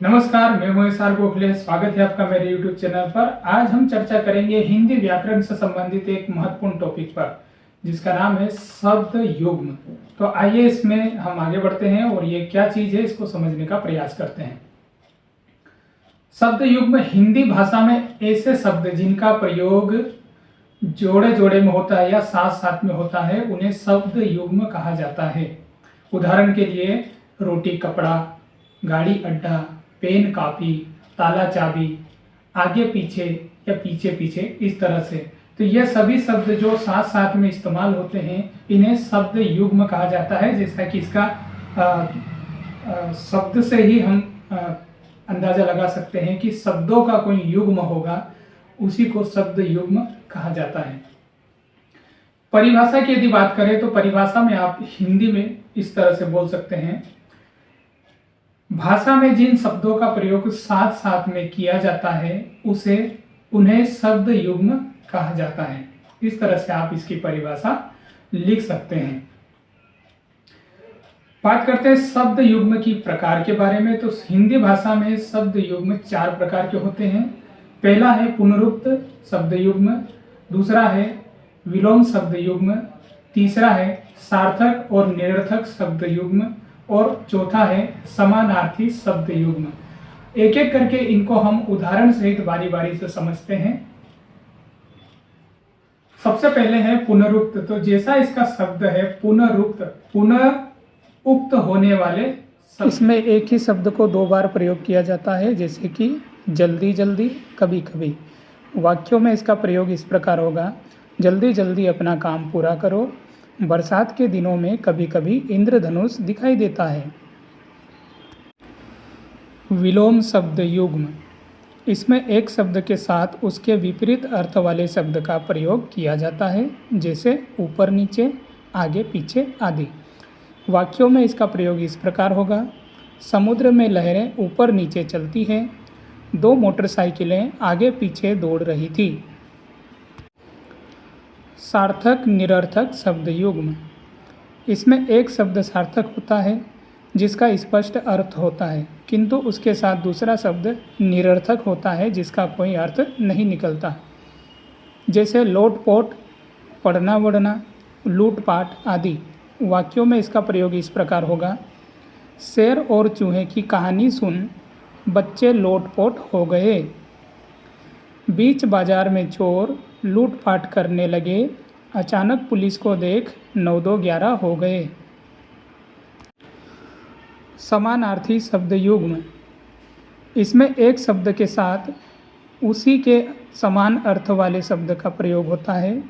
नमस्कार, मैं हूं एसआर गोखले। स्वागत है आपका मेरे YouTube चैनल पर। आज हम चर्चा करेंगे हिंदी व्याकरण से संबंधित एक महत्वपूर्ण टॉपिक पर, जिसका नाम है शब्द युग्म। तो आइए इसमें हम आगे बढ़ते हैं और ये क्या चीज है इसको समझने का प्रयास करते हैं। शब्द युग्म हिंदी भाषा में ऐसे शब्द जिनका प्रयोग जोड़े जोड़े में होता है या साथ साथ में होता है, उन्हें शब्द युग्म कहा जाता है। उदाहरण के लिए रोटी कपड़ा, गाड़ी अड्डा, पेन कापी, ताला चाबी, आगे पीछे या पीछे पीछे, इस तरह से। तो ये सभी शब्द जो साथ साथ में इस्तेमाल होते हैं, इन्हें शब्द युग्म कहा जाता है। जैसा कि इसका शब्द से ही हम अंदाजा लगा सकते हैं कि शब्दों का कोई युग्म होगा, उसी को शब्द युग्म कहा जाता है। परिभाषा की यदि बात करें तो परिभाषा में आप हिंदी में इस तरह से बोल सकते हैं, भाषा में जिन शब्दों का प्रयोग साथ साथ में किया जाता है उन्हें शब्द युग्म कहा जाता है। इस तरह से आप इसकी परिभाषा लिख सकते हैं। बात करते हैं शब्द युग्म की प्रकार के बारे में। तो हिंदी भाषा में शब्द युग्म 4 प्रकार के होते हैं। पहला है पुनरुक्त शब्द युग्म, दूसरा है विलोम शब्द युग्म, तीसरा है सार्थक और निरर्थक शब्द युग्म, और चौथा है समानार्थी शब्द युग्म। एक एक करके इनको हम उदाहरण सहित बारी बारी से समझते हैं। सबसे पहले है पुनरुक्त। तो जैसा इसका शब्द है पुनरुक्त, पुनः उक्त होने वाले, इसमें एक ही शब्द को 2 बार प्रयोग किया जाता है, जैसे कि जल्दी जल्दी, कभी कभी। वाक्यों में इसका प्रयोग इस प्रकार होगा, जल्दी जल्दी अपना काम पूरा करो, बरसात के दिनों में कभी कभी इंद्रधनुष दिखाई देता है। विलोम शब्द युग्म, इसमें एक शब्द के साथ उसके विपरीत अर्थ वाले शब्द का प्रयोग किया जाता है, जैसे ऊपर नीचे, आगे पीछे आदि। वाक्यों में इसका प्रयोग इस प्रकार होगा, समुद्र में लहरें ऊपर नीचे चलती हैं, 2 मोटरसाइकिलें आगे पीछे दौड़ रही थी। सार्थक निरर्थक शब्द युग्म, इसमें एक शब्द सार्थक होता है जिसका स्पष्ट अर्थ होता है, किंतु उसके साथ दूसरा शब्द निरर्थक होता है जिसका कोई अर्थ नहीं निकलता, जैसे लोटपोट, पढ़ना वढ़ना, लूटपाट आदि। वाक्यों में इसका प्रयोग इस प्रकार होगा, शेर और चूहे की कहानी सुन बच्चे लोटपोट हो गए, बीच बाजार में चोर लूटपाट करने लगे, अचानक पुलिस को देख 9-2-11 हो गए। समानार्थी शब्द युग्म, इसमें एक शब्द के साथ उसी के समान अर्थ वाले शब्द का प्रयोग होता है,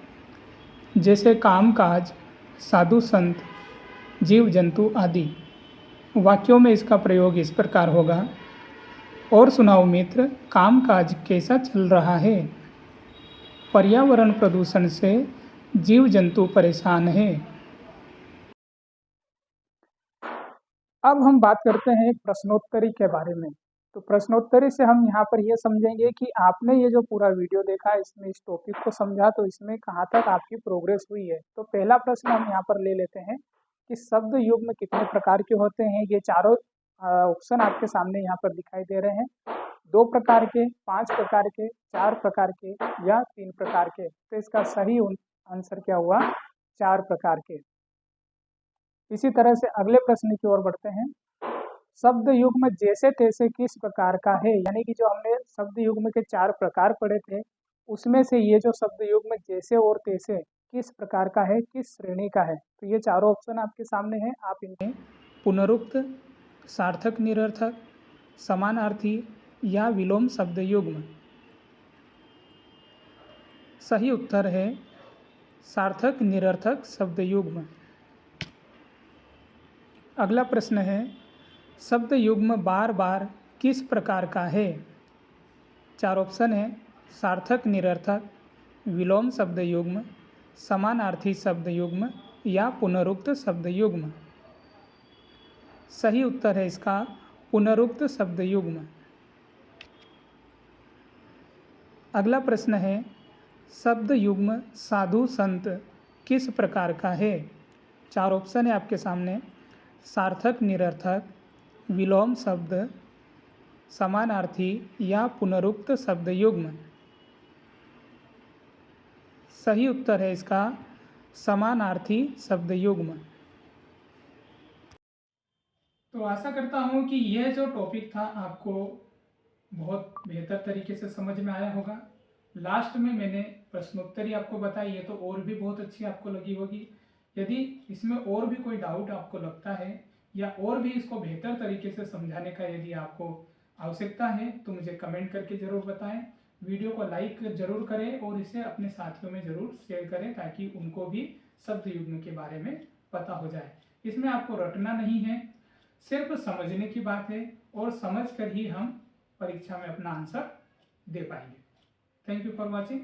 जैसे काम काज, साधु संत, जीव जंतु आदि। वाक्यों में इसका प्रयोग इस प्रकार होगा, और सुनाओ मित्र, काम काज कैसा चल रहा है, पर्यावरण प्रदूषण से जीव जंतु परेशान है। अब हम बात करते हैं प्रश्नोत्तरी के बारे में। तो प्रश्नोत्तरी से हम यहाँ पर यह समझेंगे कि आपने ये जो पूरा वीडियो देखा, इसमें इस टॉपिक को समझा, तो इसमें कहाँ तक आपकी प्रोग्रेस हुई है। तो पहला प्रश्न हम यहाँ पर ले लेते हैं कि शब्द युग्म कितने प्रकार के होते हैं। ये चारों ऑप्शन आपके सामने यहाँ पर दिखाई दे रहे हैं, 2 प्रकार के, 5 प्रकार के, 4 प्रकार के या 3 प्रकार के। तो इसका सही आंसर क्या हुआ, 4 प्रकार के। इसी तरह से अगले प्रश्न की ओर बढ़ते हैं, शब्द युग्म जैसे तैसे किस प्रकार का है। यानी कि जो हमने शब्द युग्म के 4 प्रकार पढ़े थे, उसमें से ये जो शब्द युग्म जैसे और तैसे किस प्रकार का है, किस श्रेणी का है। तो ये चारों ऑप्शन आपके सामने हैं, आप इन्हें पुनरुक्त, सार्थक निरर्थक, समानार्थी या विलोम शब्द युग्म। सही उत्तर है सार्थक निरर्थक शब्द युग्म। अगला प्रश्न है, शब्द युग्म बार बार किस प्रकार का है। 4 ऑप्शन है, सार्थक निरर्थक, विलोम शब्द युग्म, समानार्थी शब्द युग्म या पुनरुक्त शब्द युग्म। सही उत्तर है इसका पुनरुक्त शब्द युग्म। अगला प्रश्न है, शब्द युग्म साधु संत किस प्रकार का है। 4 ऑप्शन है आपके सामने, सार्थक निरर्थक, विलोम शब्द, समानार्थी या पुनरुक्त शब्द युग्म। सही उत्तर है इसका समानार्थी शब्द युग्म। तो आशा करता हूँ कि यह जो टॉपिक था आपको बहुत बेहतर तरीके से समझ में आया होगा। लास्ट में मैंने प्रश्नोत्तरी आपको बताई है तो और भी बहुत अच्छी आपको लगी होगी। यदि इसमें और भी कोई डाउट आपको लगता है या और भी इसको बेहतर तरीके से समझाने का यदि आपको आवश्यकता है तो मुझे कमेंट करके ज़रूर बताएं। वीडियो को लाइक जरूर करें और इसे अपने साथियों में ज़रूर शेयर करें ताकि उनको भी शब्द युग्म के बारे में पता हो जाए। इसमें आपको रटना नहीं है, सिर्फ समझने की बात है और समझ कर ही हम परीक्षा में अपना आंसर दे पाएंगे। Thank you for watching.